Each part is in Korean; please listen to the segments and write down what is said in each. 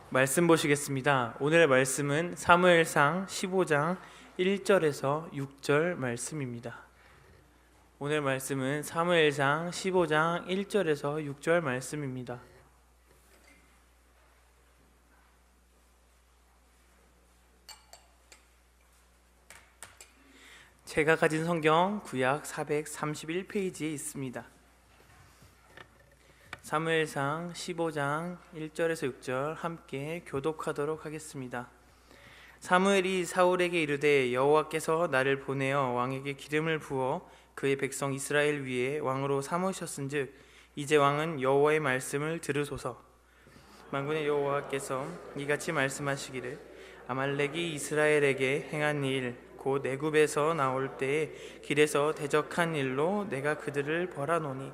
말씀 보시겠습니다. 오늘의 말씀은 사무엘상 15장 1절에서 6절 말씀입니다. 오늘 말씀은 사무엘상 15장 1절에서 6절 말씀입니다. 제가 가진 성경 구약 431페이지에 있습니다. 사무엘상 15장 1절에서 6절 함께 교독하도록 하겠습니다. 사무엘이 사울에게 이르되 여호와께서 나를 보내어 왕에게 기름을 부어 그의 백성 이스라엘 위에 왕으로 삼으셨은즉 이제 왕은 여호와의 말씀을 들으소서. 만군의 여호와께서 이같이 말씀하시기를 아말렉이 이스라엘에게 행한 일 곧 애굽에서 나올 때에 길에서 대적한 일로 내가 그들을 벌하노니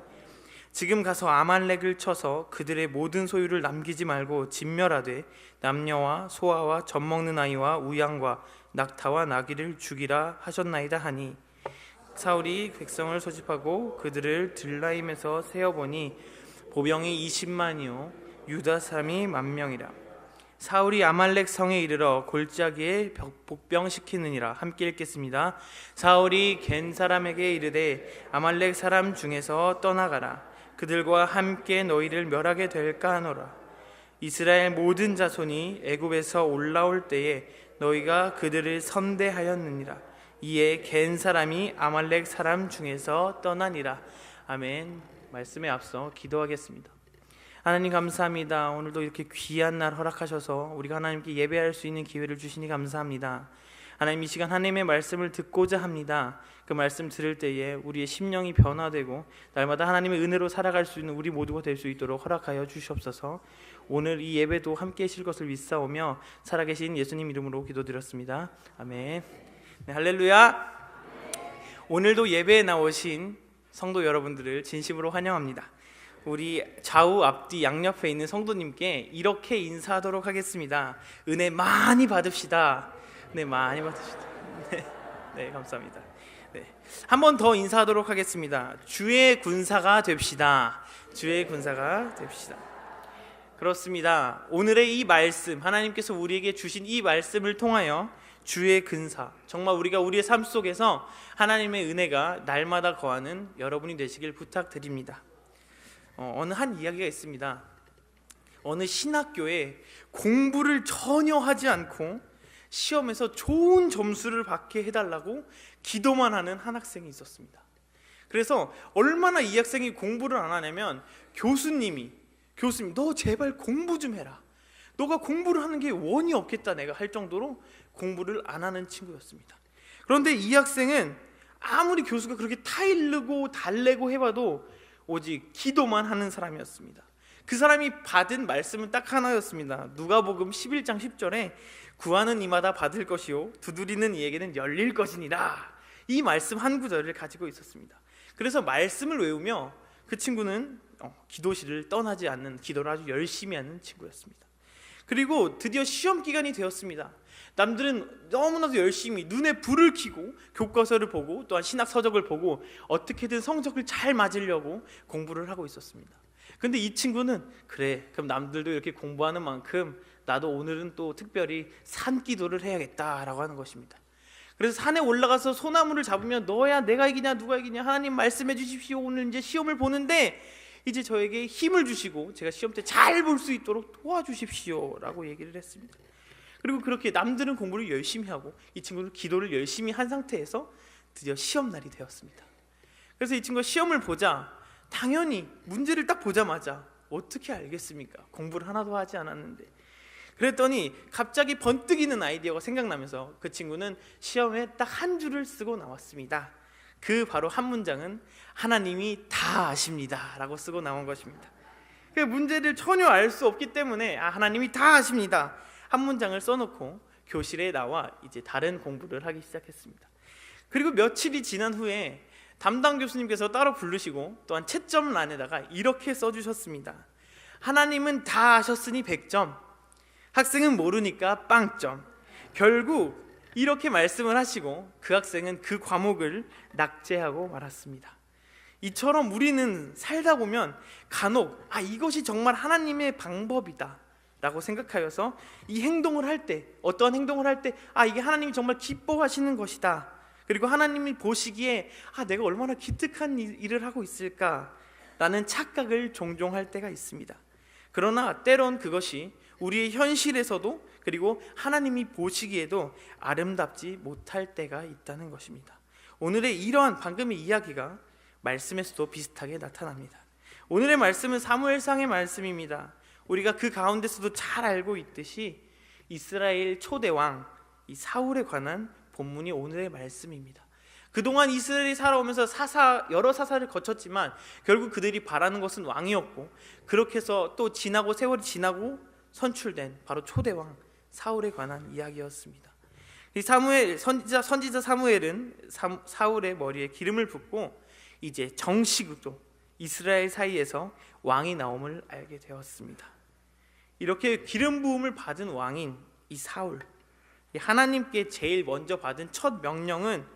지금 가서 아말렉을 쳐서 그들의 모든 소유를 남기지 말고 진멸하되 남녀와 소아와 젖먹는 아이와 우양과 낙타와 나귀를 죽이라 하셨나이다 하니 사울이 백성을 소집하고 그들을 들라임에서 세어보니 보병이 20만이요 유다 사람이 10,000명이라. 사울이 아말렉 성에 이르러 골짜기에 복병시키느니라. 함께 읽겠습니다. 사울이 겐 사람에게 이르되 아말렉 사람 중에서 떠나가라. 그들과 함께 너희를 멸하게 될까 하노라. 이스라엘 모든 자손이 애굽에서 올라올 때에 너희가 그들을 선대하였느니라. 이에 겐 사람이 아말렉 사람 중에서 떠나니라. 아멘. 말씀에 앞서 기도하겠습니다. 하나님 감사합니다. 오늘도 이렇게 귀한 날 허락하셔서 우리가 하나님께 예배할 수 있는 기회를 주시니 감사합니다. 하나님, 이 시간 하나님의 말씀을 듣고자 합니다. 그 말씀 들을 때에 우리의 심령이 변화되고 날마다 하나님의 은혜로 살아갈 수 있는 우리 모두가 될 수 있도록 허락하여 주시옵소서. 오늘 이 예배도 함께 하실 것을 믿사오며 살아계신 예수님 이름으로 기도드렸습니다. 아멘. 네, 할렐루야. 오늘도 예배에 나오신 성도 여러분들을 진심으로 환영합니다. 우리 좌우 앞뒤 양옆에 있는 성도님께 이렇게 인사하도록 하겠습니다. 은혜 많이 받읍시다. 네, 많이 받읍시다. 네, 감사합니다. 네, 한 번 더 인사하도록 하겠습니다. 주의 군사가 됩시다. 주의 군사가 됩시다. 그렇습니다. 오늘의 이 말씀, 하나님께서 우리에게 주신 이 말씀을 통하여 주의 근사, 정말 우리가 우리의 삶 속에서 하나님의 은혜가 날마다 거하는 여러분이 되시길 부탁드립니다. 어느 한 이야기가 있습니다. 어느 신학교에 공부를 전혀 하지 않고 시험에서 좋은 점수를 받게 해달라고 기도만 하는 한 학생이 있었습니다. 그래서 얼마나 이 학생이 공부를 안 하냐면 교수님 너 제발 공부 좀 해라. 너가 공부를 하는 게 원이 없겠다 내가 할 정도로 공부를 안 하는 친구였습니다. 그런데 이 학생은 아무리 교수가 그렇게 타일르고 달래고 해봐도 오직 기도만 하는 사람이었습니다. 그 사람이 받은 말씀은 딱 하나였습니다. 누가복음 11장 10절에 구하는 이마다 받을 것이요 두드리는 이에게는 열릴 것이니라. 이 말씀 한 구절을 가지고 있었습니다. 그래서 말씀을 외우며 그 친구는 기도실을 떠나지 않는, 기도를 아주 열심히 하는 친구였습니다. 그리고 드디어 시험 기간이 되었습니다. 남들은 너무나도 열심히 눈에 불을 켜고 교과서를 보고 또한 신학 서적을 보고 어떻게든 성적을 잘 맞으려고 공부를 하고 있었습니다. 근데 이 친구는 그래, 그럼 남들도 이렇게 공부하는 만큼 나도 오늘은 또 특별히 산기도를 해야겠다라고 하는 것입니다. 그래서 산에 올라가서 소나무를 잡으면 너야 내가 이기냐 누가 이기냐 하나님 말씀해 주십시오. 오늘 이제 시험을 보는데 이제 저에게 힘을 주시고 제가 시험 때 잘 볼 수 있도록 도와주십시오 라고 얘기를 했습니다. 그리고 그렇게 남들은 공부를 열심히 하고 이 친구는 기도를 열심히 한 상태에서 드디어 시험날이 되었습니다. 그래서 이 친구가 시험을 보자 당연히 문제를 딱 보자마자 어떻게 알겠습니까? 공부를 하나도 하지 않았는데. 그랬더니 갑자기 번뜩이는 아이디어가 생각나면서 그 친구는 시험에 딱 한 줄을 쓰고 나왔습니다. 그 바로 한 문장은 하나님이 다 아십니다 라고 쓰고 나온 것입니다. 그 문제를 전혀 알 수 없기 때문에 하나님이 다 아십니다 한 문장을 써놓고 교실에 나와 이제 다른 공부를 하기 시작했습니다. 그리고 며칠이 지난 후에 담당 교수님께서 따로 부르시고 또한 채점란에다가 이렇게 써주셨습니다. 하나님은 다 아셨으니 100점, 학생은 모르니까 빵점. 결국 이렇게 말씀을 하시고 그 학생은 그 과목을 낙제하고 말았습니다. 이처럼 우리는 살다 보면 간혹 이것이 정말 하나님의 방법이다 라고 생각하여서 이 행동을 할 때, 어떤 행동을 할 때 이게 하나님이 정말 기뻐하시는 것이다, 그리고 하나님이 보시기에 내가 얼마나 기특한 일을 하고 있을까 라는 착각을 종종 할 때가 있습니다. 그러나 때론 그것이 우리의 현실에서도, 그리고 하나님이 보시기에도 아름답지 못할 때가 있다는 것입니다. 오늘의 이러한 방금의 이야기가 말씀에서도 비슷하게 나타납니다. 오늘의 말씀은 사무엘상의 말씀입니다. 우리가 그 가운데서도 잘 알고 있듯이 이스라엘 초대왕 이 사울에 관한 본문이 오늘의 말씀입니다. 그동안 이스라엘이 살아오면서 여러 사사를 거쳤지만 결국 그들이 바라는 것은 왕이었고, 그렇게 해서 또 세월이 지나고 선출된 바로 초대왕 사울에 관한 이야기였습니다. 이 선지자 사무엘은 사울의 머리에 기름을 붓고 이제 정식으로 이스라엘 사이에서 왕이 나옴을 알게 되었습니다. 이렇게 기름 부음을 받은 왕인 이 사울, 하나님께 제일 먼저 받은 첫 명령은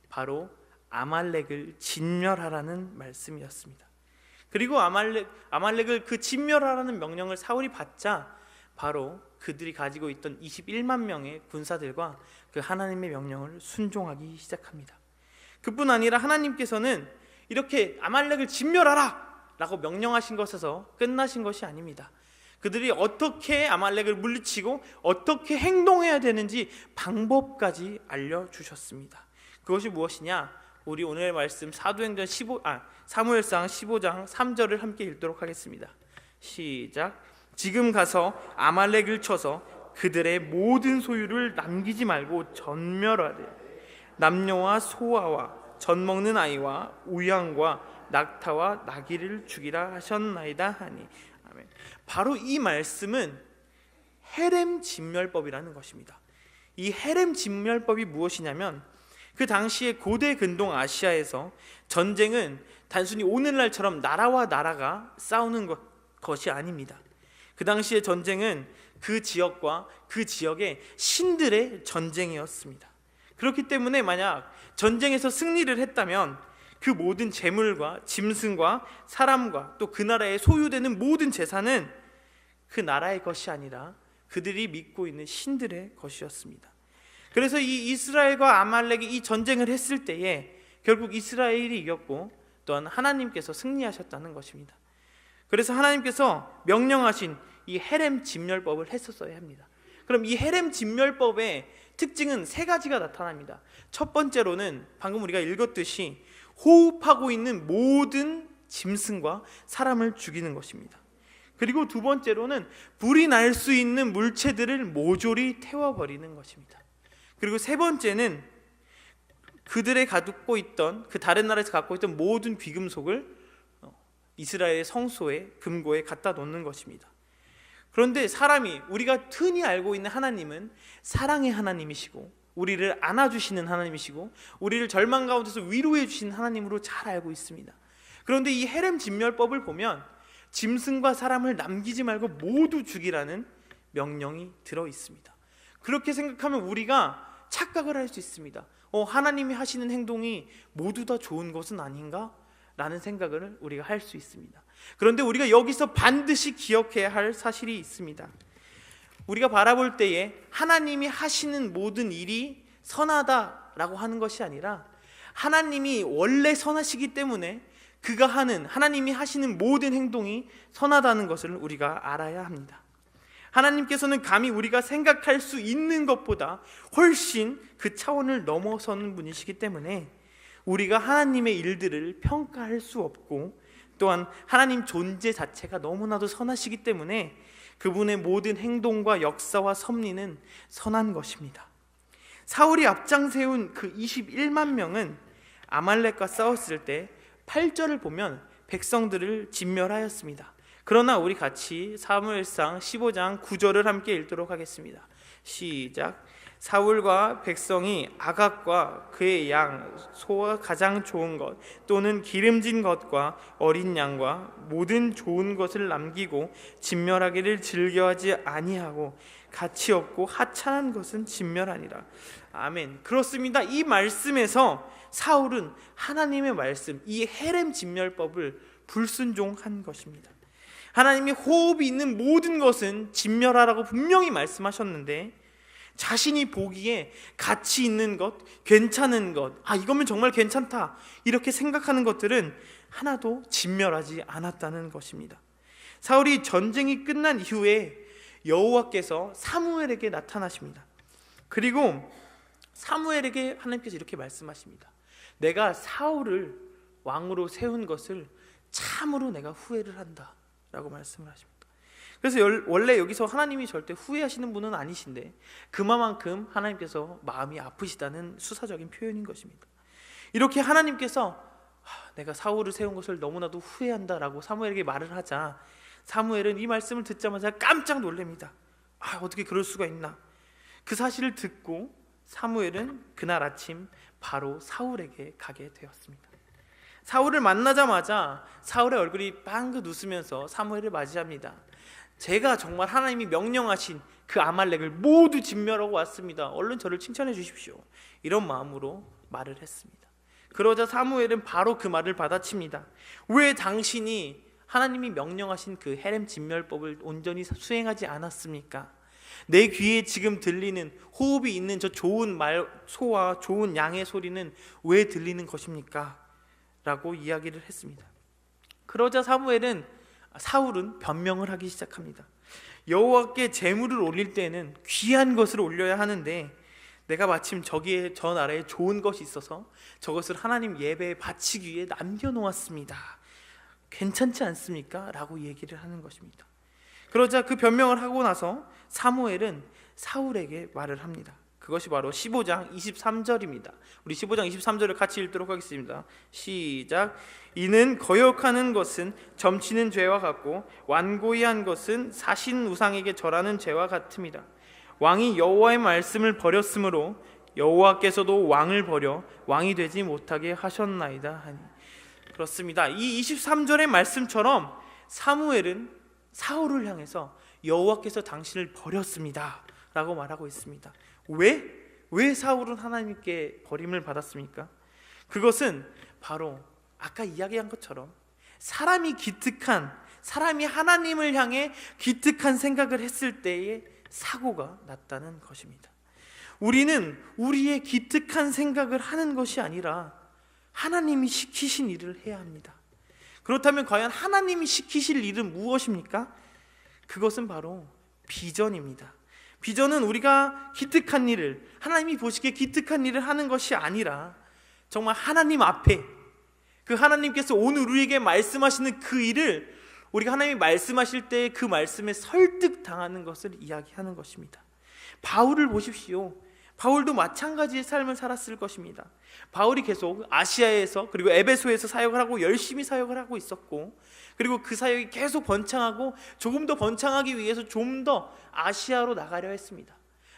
바로 아말렉을 진멸하라는 말씀이었습니다. 그리고 아말렉을 그 진멸하라는 명령을 사울이 받자 바로 그들이 가지고 있던 21만 명의 군사들과 그 하나님의 명령을 순종하기 시작합니다. 그뿐 아니라 하나님께서는 이렇게 아말렉을 진멸하라 라고 명령하신 것에서 끝나신 것이 아닙니다. 그들이 어떻게 아말렉을 물리치고 어떻게 행동해야 되는지 방법까지 알려주셨습니다. 그것이 무엇이냐? 우리 오늘의 말씀 사무엘상 15장 3절을 함께 읽도록 하겠습니다. 시작. 지금 가서 아말렉을 쳐서 그들의 모든 소유를 남기지 말고 전멸하되 남녀와 소아와 젖 먹는 아이와 우양과 낙타와 나귀를 죽이라 하셨나이다 하니. 아멘. 바로 이 말씀은 헤렘 진멸법이라는 것입니다. 이 헤렘 진멸법이 무엇이냐면, 그 당시에 고대 근동 아시아에서 전쟁은 단순히 오늘날처럼 나라와 나라가 싸우는 것이 아닙니다. 그 당시의 전쟁은 그 지역과 그 지역의 신들의 전쟁이었습니다. 그렇기 때문에 만약 전쟁에서 승리를 했다면 그 모든 재물과 짐승과 사람과 또 그 나라에 소유되는 모든 재산은 그 나라의 것이 아니라 그들이 믿고 있는 신들의 것이었습니다. 그래서 이 이스라엘과 아말렉이 이 전쟁을 했을 때에 결국 이스라엘이 이겼고 또한 하나님께서 승리하셨다는 것입니다. 그래서 하나님께서 명령하신 이 헤렘 진멸법을 했었어야 합니다. 그럼 이 헤렘 진멸법의 특징은 세 가지가 나타납니다. 첫 번째로는 방금 우리가 읽었듯이 호흡하고 있는 모든 짐승과 사람을 죽이는 것입니다. 그리고 두 번째로는 불이 날 수 있는 물체들을 모조리 태워버리는 것입니다. 그리고 세 번째는 그들의 갖고 있던, 그 다른 나라에서 갖고 있던 모든 귀금속을 이스라엘의 성소에, 금고에 갖다 놓는 것입니다. 그런데 우리가 흔히 알고 있는 하나님은 사랑의 하나님이시고 우리를 안아주시는 하나님이시고 우리를 절망 가운데서 위로해 주시는 하나님으로 잘 알고 있습니다. 그런데 이 헤렘 진멸법을 보면 짐승과 사람을 남기지 말고 모두 죽이라는 명령이 들어 있습니다. 그렇게 생각하면 우리가 착각을 할 수 있습니다. 하나님이 하시는 행동이 모두 다 좋은 것은 아닌가? 라는 생각을 우리가 할 수 있습니다. 그런데 우리가 여기서 반드시 기억해야 할 사실이 있습니다. 우리가 바라볼 때에 하나님이 하시는 모든 일이 선하다라고 하는 것이 아니라 하나님이 원래 선하시기 때문에 하나님이 하시는 모든 행동이 선하다는 것을 우리가 알아야 합니다. 하나님께서는 감히 우리가 생각할 수 있는 것보다 훨씬 그 차원을 넘어서는 분이시기 때문에 우리가 하나님의 일들을 평가할 수 없고, 또한 하나님 존재 자체가 너무나도 선하시기 때문에 그분의 모든 행동과 역사와 섭리는 선한 것입니다. 사울이 앞장 세운 그 21만 명은 아말렉과 싸웠을 때 8절을 보면 백성들을 진멸하였습니다. 그러나 우리 같이 사무엘상 15장 9절을 함께 읽도록 하겠습니다. 시작. 사울과 백성이 아각과 그의 양, 소와 가장 좋은 것 또는 기름진 것과 어린 양과 모든 좋은 것을 남기고 진멸하기를 즐겨하지 아니하고 가치 없고 하찮은 것은 진멸하니라. 아멘. 그렇습니다. 이 말씀에서 사울은 하나님의 말씀, 이 헤렘 진멸법을 불순종한 것입니다. 하나님이 호흡이 있는 모든 것은 진멸하라고 분명히 말씀하셨는데 자신이 보기에 가치 있는 것, 괜찮은 것, 이거면 정말 괜찮다 이렇게 생각하는 것들은 하나도 진멸하지 않았다는 것입니다. 사울이 전쟁이 끝난 이후에 여호와께서 사무엘에게 나타나십니다. 그리고 사무엘에게 하나님께서 이렇게 말씀하십니다. 내가 사울을 왕으로 세운 것을 참으로 내가 후회를 한다 라고 말씀을 하십니다. 그래서 원래 여기서 하나님이 절대 후회하시는 분은 아니신데 그만큼 하나님께서 마음이 아프시다는 수사적인 표현인 것입니다. 이렇게 하나님께서 내가 사울을 세운 것을 너무나도 후회한다라고 사무엘에게 말을 하자 사무엘은 이 말씀을 듣자마자 깜짝 놀랍니다. 어떻게 그럴 수가 있나. 그 사실을 듣고 사무엘은 그날 아침 바로 사울에게 가게 되었습니다. 사울을 만나자마자 사울의 얼굴이 빵긋 웃으면서 사무엘을 맞이합니다. 제가 정말 하나님이 명령하신 그 아말렉을 모두 진멸하고 왔습니다. 얼른 저를 칭찬해 주십시오. 이런 마음으로 말을 했습니다. 그러자 사무엘은 바로 그 말을 받아칩니다. 왜 당신이 하나님이 명령하신 그 헤렘 진멸법을 온전히 수행하지 않았습니까? 내 귀에 지금 들리는 호흡이 있는 저 좋은 소와 좋은 양의 소리는 왜 들리는 것입니까? 라고 이야기를 했습니다. 그러자 사울은 변명을 하기 시작합니다. 여호와께 제물을 올릴 때는 귀한 것을 올려야 하는데 내가 마침 저기에 저 나라에 좋은 것이 있어서 저것을 하나님 예배에 바치기 위해 남겨놓았습니다. 괜찮지 않습니까? 라고 얘기를 하는 것입니다. 그러자 그 변명을 하고 나서 사무엘은 사울에게 말을 합니다. 그것이 바로 15장 23절입니다. 우리 15장 23절을 같이 읽도록 하겠습니다. 시작. 이는 거역하는 것은 점치는 죄와 같고 완고히 한 것은 사신 우상에게 절하는 죄와 같습니다. 왕이 여호와의 말씀을 버렸으므로 여호와께서도 왕을 버려 왕이 되지 못하게 하셨나이다 하니. 그렇습니다. 이 23절의 말씀처럼 사무엘은 사울을 향해서 여호와께서 당신을 버렸습니다 라고 말하고 있습니다. 왜 사울은 하나님께 버림을 받았습니까? 그것은 바로 아까 이야기한 것처럼 사람이 하나님을 향해 기특한 생각을 했을 때에 사고가 났다는 것입니다. 우리는 우리의 기특한 생각을 하는 것이 아니라 하나님이 시키신 일을 해야 합니다. 그렇다면 과연 하나님이 시키실 일은 무엇입니까? 그것은 바로 비전입니다. 비전은 우리가 기특한 일을, 하나님이 보시기에 기특한 일을 하는 것이 아니라 정말 하나님 앞에 그 하나님께서 오늘 우리에게 말씀하시는 그 일을 우리가 하나님이 말씀하실 때 그 말씀에 설득당하는 것을 이야기하는 것입니다. 바울을 보십시오. 바울도 마찬가지의 삶을 살았을 것입니다. 바울이 계속 아시아에서 그리고 에베소에서 사역을 하고 열심히 사역을 하고 있었고, 그리고 그 사역이 계속 번창하고 조금 더 번창하기 위해서 좀 더 아시아로 나가려 했습니다.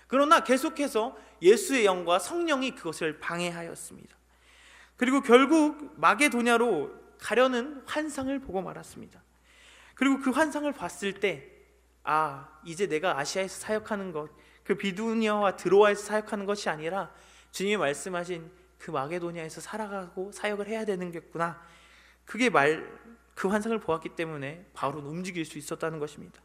그러나 계속해서 예수의 영과 성령이 그것을 방해하였습니다. 그리고 결국 마게도냐로 가려는 환상을 보고 말았습니다. 그리고 그 환상을 봤을 때 이제 내가 아시아에서 사역하는 것, 그 비두니아와 드로아에서 사역하는 것이 아니라 주님이 말씀하신 그 마게도냐에서 살아가고 사역을 해야 되는 겠구나. 그 환상을 보았기 때문에 바울은 움직일 수 있었다는 것입니다.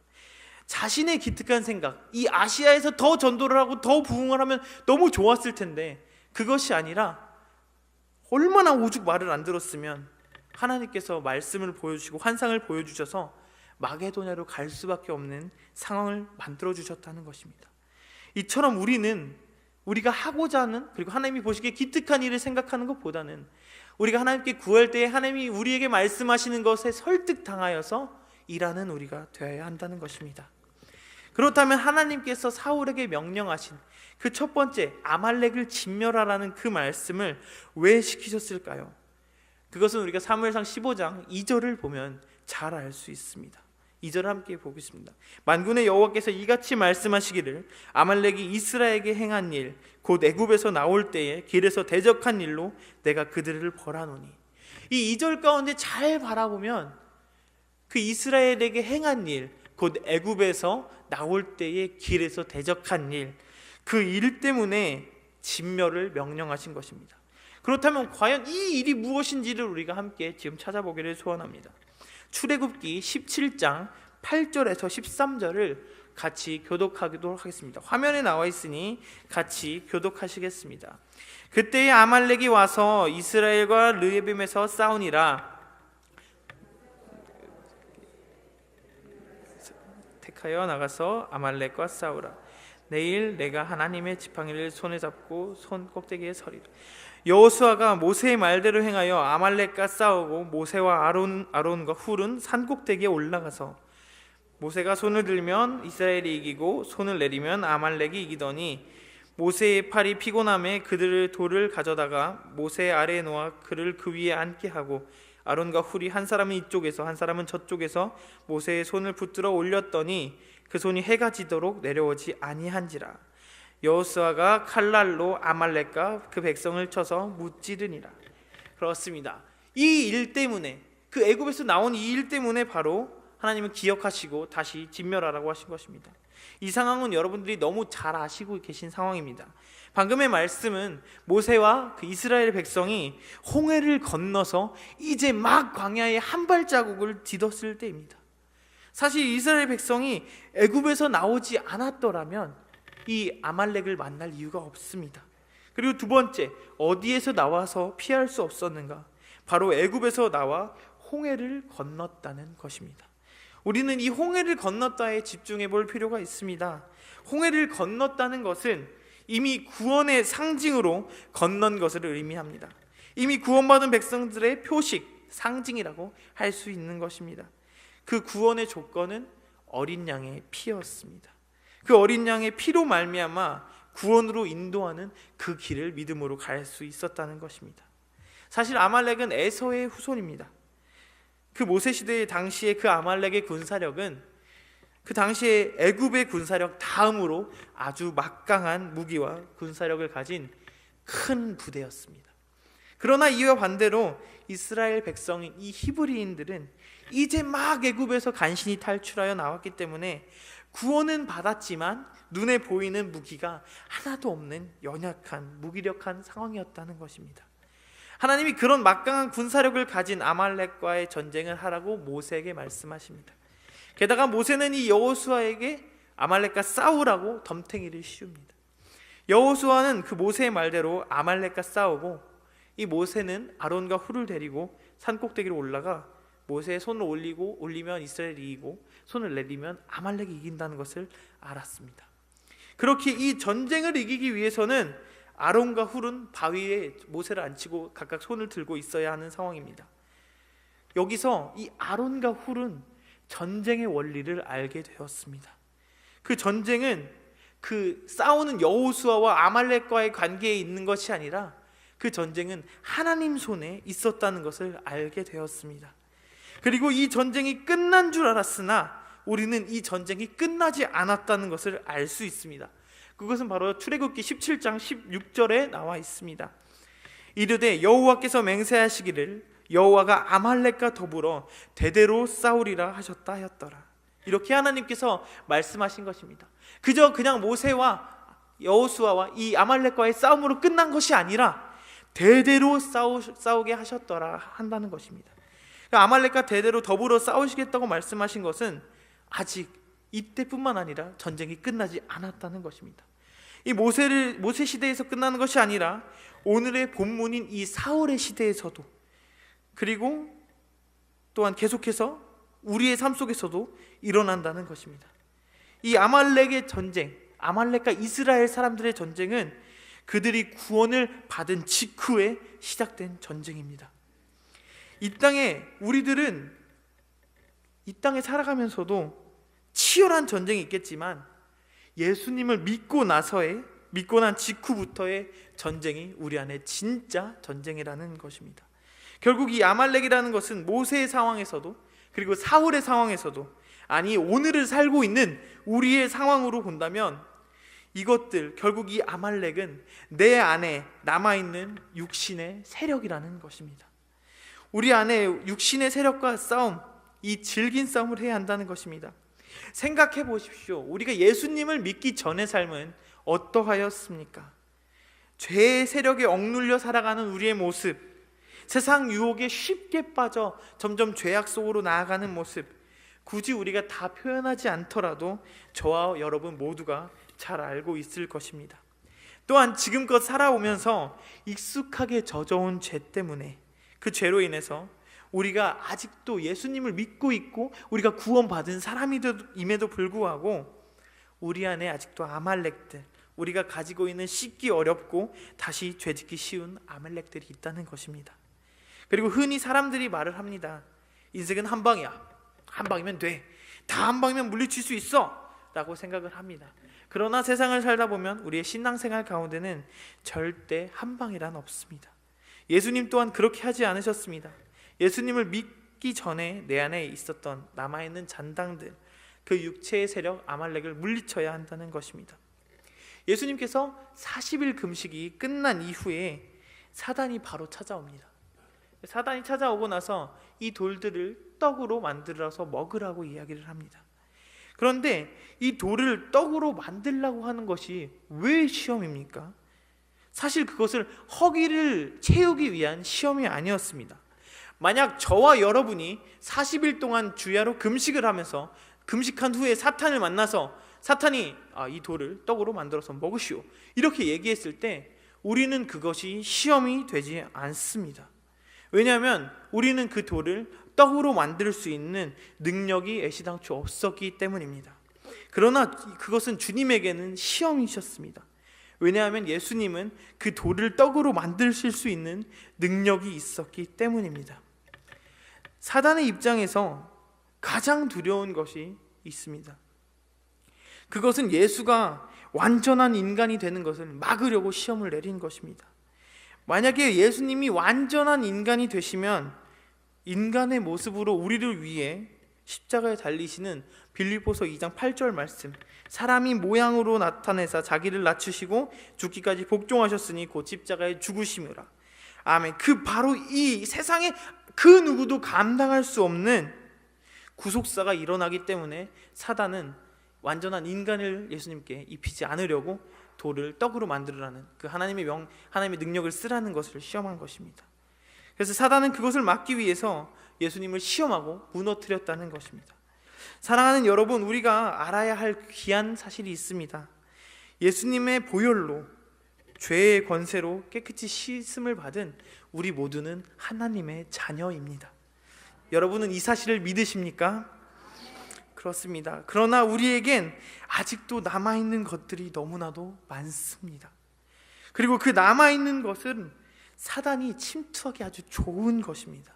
자신의 기특한 생각, 이 아시아에서 더 전도를 하고 더 부흥을 하면 너무 좋았을 텐데 그것이 아니라 얼마나 오죽 말을 안 들었으면 하나님께서 말씀을 보여주시고 환상을 보여주셔서 마게도냐로 갈 수밖에 없는 상황을 만들어 주셨다는 것입니다. 이처럼 우리가 하고자 하는, 그리고 하나님이 보시기에 기특한 일을 생각하는 것보다는 우리가 하나님께 구할 때에 하나님이 우리에게 말씀하시는 것에 설득당하여서 일하는 우리가 되어야 한다는 것입니다. 그렇다면 하나님께서 사울에게 명령하신 그 첫 번째 아말렉을 진멸하라는 그 말씀을 왜 시키셨을까요? 그것은 우리가 사무엘상 15장 2절을 보면 잘 알 수 있습니다. 2절 함께 보겠습니다. 만군의 여호와께서 이같이 말씀하시기를 아말렉이 이스라엘에게 행한 일 곧 애굽에서 나올 때에 길에서 대적한 일로 내가 그들을 벌하노니. 이 2절 가운데 잘 바라보면 그 이스라엘에게 행한 일 곧 애굽에서 나올 때에 길에서 대적한 일, 그 일 때문에 진멸을 명령하신 것입니다. 그렇다면 과연 이 일이 무엇인지를 우리가 함께 지금 찾아보기를 소원합니다. 출애굽기 17장 8절에서 13절을 같이 교독하도록 하겠습니다. 화면에 나와 있으니 같이 교독하시겠습니다. 그때에 아말렉이 와서 이스라엘과 르헤빔에서 싸우니라. 택하여 나가서 아말렉과 싸우라. 내일 내가 하나님의 지팡이를 손에 잡고 손 꼭대기에 서리라. 여호수아가 모세의 말대로 행하여 아말렉과 싸우고 모세와 아론과 훌은 산 꼭대기에 올라가서 모세가 손을 들면 이스라엘이 이기고 손을 내리면 아말렉이 이기더니 모세의 팔이 피곤함에 그들의 돌을 가져다가 모세 아래에 놓아 그를 그 위에 앉게 하고 아론과 훌이 한 사람은 이쪽에서 한 사람은 저쪽에서 모세의 손을 붙들어 올렸더니 그 손이 해가 지도록 내려오지 아니한지라. 여호수아가 칼날로 아말렉과 그 백성을 쳐서 무찌르니라. 그렇습니다. 이 일 때문에, 그 애굽에서 나온 이 일 때문에 바로 하나님은 기억하시고 다시 진멸하라고 하신 것입니다. 이 상황은 여러분들이 너무 잘 아시고 계신 상황입니다. 방금의 말씀은 모세와 그 이스라엘 백성이 홍해를 건너서 이제 막 광야에 한 발자국을 디뎠을 때입니다. 사실 이스라엘 백성이 애굽에서 나오지 않았더라면 이 아말렉을 만날 이유가 없습니다. 그리고 두 번째, 어디에서 나와서 피할 수 없었는가? 바로 애굽에서 나와 홍해를 건넜다는 것입니다. 우리는 이 홍해를 건넜다에 집중해 볼 필요가 있습니다. 홍해를 건넜다는 것은 이미 구원의 상징으로 건넌 것을 의미합니다. 이미 구원받은 백성들의 표식, 상징이라고 할 수 있는 것입니다. 그 구원의 조건은 어린 양의 피였습니다. 그 어린 양의 피로 말미암아 구원으로 인도하는 그 길을 믿음으로 갈 수 있었다는 것입니다. 사실 아말렉은 에서의 후손입니다. 그 모세 시대 당시에 그 아말렉의 군사력은 그 당시에 애굽의 군사력 다음으로 아주 막강한 무기와 군사력을 가진 큰 부대였습니다. 그러나 이와 반대로 이스라엘 백성인 이 히브리인들은 이제 막 애굽에서 간신히 탈출하여 나왔기 때문에 구원은 받았지만 눈에 보이는 무기가 하나도 없는 연약한 무기력한 상황이었다는 것입니다. 하나님이 그런 막강한 군사력을 가진 아말렉과의 전쟁을 하라고 모세에게 말씀하십니다. 게다가 모세는 이 여호수아에게 아말렉과 싸우라고 덤탱이를 씌웁니다. 여호수아는 그 모세의 말대로 아말렉과 싸우고 이 모세는 아론과 훌을 데리고 산꼭대기로 올라가 모세의 손을 올리면 이스라엘이 이기고 손을 내리면 아말렉이 이긴다는 것을 알았습니다. 그렇게 이 전쟁을 이기기 위해서는 아론과 훌은 바위에 모세를 앉히고 각각 손을 들고 있어야 하는 상황입니다. 여기서 이 아론과 훌은 전쟁의 원리를 알게 되었습니다. 그 전쟁은 그 싸우는 여호수아와 아말렉과의 관계에 있는 것이 아니라 그 전쟁은 하나님 손에 있었다는 것을 알게 되었습니다. 그리고 이 전쟁이 끝난 줄 알았으나 우리는 이 전쟁이 끝나지 않았다는 것을 알 수 있습니다. 그것은 바로 출애굽기 17장 16절에 나와 있습니다. 이르되 여호와께서 맹세하시기를 여호와가 아말렉과 더불어 대대로 싸우리라 하셨다 하였더라. 이렇게 하나님께서 말씀하신 것입니다. 그냥 모세와 여호수아와 이 아말렉과의 싸움으로 끝난 것이 아니라 대대로 싸우게 하셨더라 한다는 것입니다. 아말렉과 대대로 더불어 싸우시겠다고 말씀하신 것은 아직 이때뿐만 아니라 전쟁이 끝나지 않았다는 것입니다. 이 모세 시대에서 끝나는 것이 아니라 오늘의 본문인 이 사울의 시대에서도, 그리고 또한 계속해서 우리의 삶 속에서도 일어난다는 것입니다. 이 아말렉의 전쟁, 아말렉과 이스라엘 사람들의 전쟁은 그들이 구원을 받은 직후에 시작된 전쟁입니다. 우리들은 이 땅에 살아가면서도 치열한 전쟁이 있겠지만 예수님을 믿고 난 직후부터의 전쟁이 우리 안에 진짜 전쟁이라는 것입니다. 결국 이 아말렉이라는 것은 모세의 상황에서도, 그리고 사울의 상황에서도, 아니 오늘을 살고 있는 우리의 상황으로 본다면 이것들, 결국 이 아말렉은 내 안에 남아있는 육신의 세력이라는 것입니다. 우리 안에 육신의 세력과 싸움, 이 질긴 싸움을 해야 한다는 것입니다. 생각해 보십시오. 우리가 예수님을 믿기 전의 삶은 어떠하였습니까? 죄의 세력에 억눌려 살아가는 우리의 모습, 세상 유혹에 쉽게 빠져 점점 죄악 속으로 나아가는 모습, 굳이 우리가 다 표현하지 않더라도 저와 여러분 모두가 잘 알고 있을 것입니다. 또한 지금껏 살아오면서 익숙하게 젖어온 죄 때문에, 그 죄로 인해서 우리가 아직도 예수님을 믿고 있고 우리가 구원받은 사람임에도 불구하고 우리 안에 아직도 아말렉들, 우리가 가지고 있는 씻기 어렵고 다시 죄짓기 쉬운 아말렉들이 있다는 것입니다. 그리고 흔히 사람들이 말을 합니다. 인생은 한 방이야. 한 방이면 돼. 다 한 방이면 물리칠 수 있어 라고 생각을 합니다. 그러나 세상을 살다 보면 우리의 신앙생활 가운데는 절대 한 방이란 없습니다. 예수님 또한 그렇게 하지 않으셨습니다. 예수님을 믿기 전에 내 안에 있었던 남아있는 잔당들, 그 육체의 세력 아말렉을 물리쳐야 한다는 것입니다. 예수님께서 40일 금식이 끝난 이후에 사단이 바로 찾아옵니다. 사단이 찾아오고 나서 이 돌들을 떡으로 만들어서 먹으라고 이야기를 합니다. 그런데 이 돌을 떡으로 만들라고 하는 것이 왜 시험입니까? 사실 그것을 허기를 채우기 위한 시험이 아니었습니다. 만약 저와 여러분이 40일 동안 주야로 금식을 하면서 금식한 후에 사탄을 만나서 사탄이 이 돌을 떡으로 만들어서 먹으시오 이렇게 얘기했을 때 우리는 그것이 시험이 되지 않습니다. 왜냐하면 우리는 그 돌을 떡으로 만들 수 있는 능력이 애시당초 없었기 때문입니다. 그러나 그것은 주님에게는 시험이셨습니다. 왜냐하면 예수님은 그 돌을 떡으로 만드실 수 있는 능력이 있었기 때문입니다. 사단의 입장에서 가장 두려운 것이 있습니다. 그것은 예수가 완전한 인간이 되는 것을 막으려고 시험을 내린 것입니다. 만약에 예수님이 완전한 인간이 되시면 인간의 모습으로 우리를 위해 십자가에 달리시는 빌립보서 2장 8절 말씀, 사람이 모양으로 나타내사 자기를 낮추시고 죽기까지 복종하셨으니 곧 십자가에 죽으심이라. 아멘. 그 바로 이 세상에 그 누구도 감당할 수 없는 구속사가 일어나기 때문에 사단은 완전한 인간을 예수님께 입히지 않으려고 돌을 떡으로 만들으라는 그 하나님의 능력을 쓰라는 것을 시험한 것입니다. 그래서 사단은 그것을 막기 위해서 예수님을 시험하고 무너뜨렸다는 것입니다. 사랑하는 여러분, 우리가 알아야 할 귀한 사실이 있습니다. 예수님의 보혈로 죄의 권세로 깨끗이 씻음을 받은 우리 모두는 하나님의 자녀입니다. 여러분은 이 사실을 믿으십니까? 그렇습니다. 그러나 우리에겐 아직도 남아있는 것들이 너무나도 많습니다. 그리고 그 남아있는 것은 사단이 침투하기 아주 좋은 것입니다.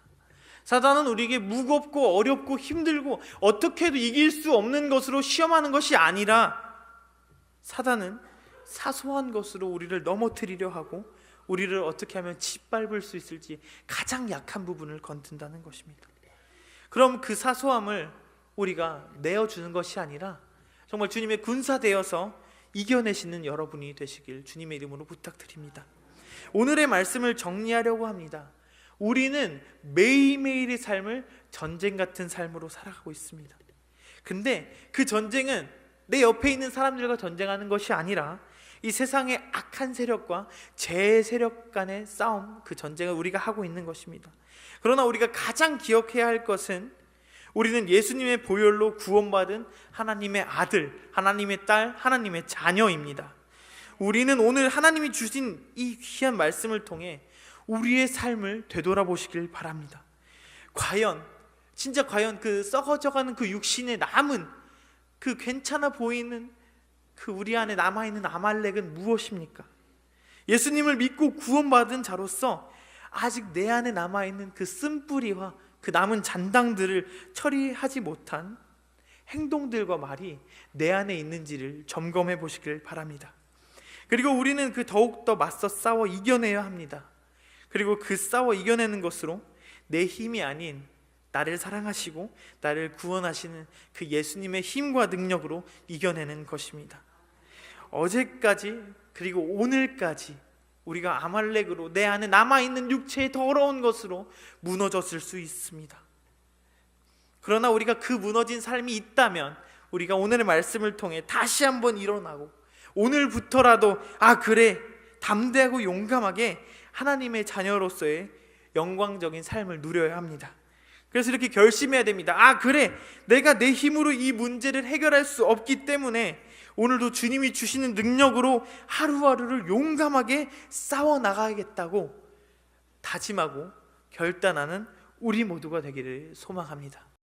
사단은 우리에게 무겁고 어렵고 힘들고 어떻게 해도 이길 수 없는 것으로 시험하는 것이 아니라 사단은 사소한 것으로 우리를 넘어뜨리려 하고 우리를 어떻게 하면 짓밟을 수 있을지 가장 약한 부분을 건든다는 것입니다. 그럼 그 사소함을 우리가 내어주는 것이 아니라 정말 주님의 군사되어서 이겨내시는 여러분이 되시길 주님의 이름으로 부탁드립니다. 오늘의 말씀을 정리하려고 합니다. 우리는 매일매일의 삶을 전쟁 같은 삶으로 살아가고 있습니다. 근데 그 전쟁은 내 옆에 있는 사람들과 전쟁하는 것이 아니라 이 세상의 악한 세력과 제 세력 간의 싸움, 그 전쟁을 우리가 하고 있는 것입니다. 그러나 우리가 가장 기억해야 할 것은 우리는 예수님의 보혈로 구원받은 하나님의 아들, 하나님의 딸, 하나님의 자녀입니다. 우리는 오늘 하나님이 주신 이 귀한 말씀을 통해 우리의 삶을 되돌아보시길 바랍니다. 과연 그 썩어져가는 그 육신에 남은 그 괜찮아 보이는 그 우리 안에 남아있는 아말렉은 무엇입니까? 예수님을 믿고 구원받은 자로서 아직 내 안에 남아있는 그 쓴뿌리와 그 남은 잔당들을 처리하지 못한 행동들과 말이 내 안에 있는지를 점검해 보시길 바랍니다. 그리고 우리는 그 더욱더 맞서 싸워 이겨내야 합니다. 그리고 그 싸워 이겨내는 것으로 내 힘이 아닌 나를 사랑하시고 나를 구원하시는 그 예수님의 힘과 능력으로 이겨내는 것입니다. 어제까지 그리고 오늘까지 우리가 아말렉으로 내 안에 남아있는 육체의 더러운 것으로 무너졌을 수 있습니다. 그러나 우리가 그 무너진 삶이 있다면 우리가 오늘의 말씀을 통해 다시 한번 일어나고 오늘부터라도 그래, 담대하고 용감하게 하나님의 자녀로서의 영광적인 삶을 누려야 합니다. 그래서 이렇게 결심해야 됩니다. 아, 그래, 내가 내 힘으로 이 문제를 해결할 수 없기 때문에 오늘도 주님이 주시는 능력으로 하루하루를 용감하게 싸워 나가야겠다고 다짐하고 결단하는 우리 모두가 되기를 소망합니다.